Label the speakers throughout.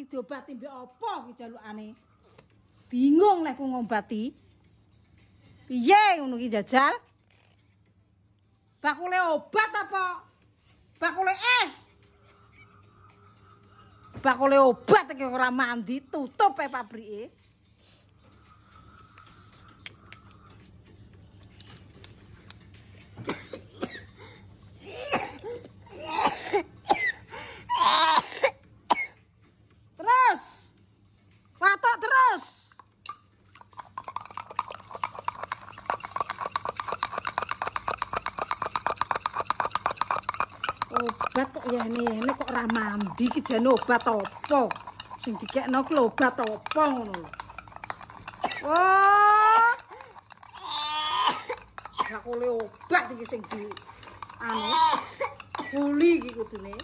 Speaker 1: iki diobati mbek apa iki jalukane? Bingung nek ku ngobati. Piye ngono iki jajal? Bakule obat apa? Bakule es? Bakule obat iki ora mandi, tutup ae pabrike. Terus. Watuk terus. Obat kok yene kok ora mandi iki jane obat apa? Sing dikekno ku obat apa ngono lho. Oh. Bakule obat iki sing di kuli iki kudune.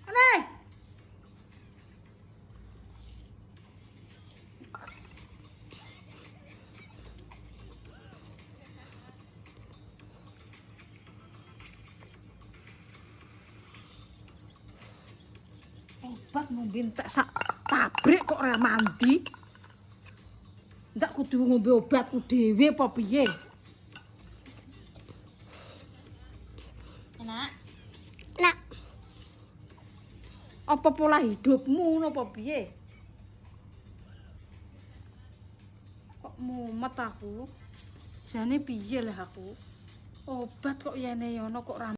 Speaker 1: Aneh. Obat ngombe entek sak pabrik kok ora mandi. Ndak kudu ngombe obatku dhewe apa piye? Enak. Enak. Apa pola hidupmu ngono apa piye? Kok mumet aku. Jane piye lah aku? Obat kok yene ono kok ora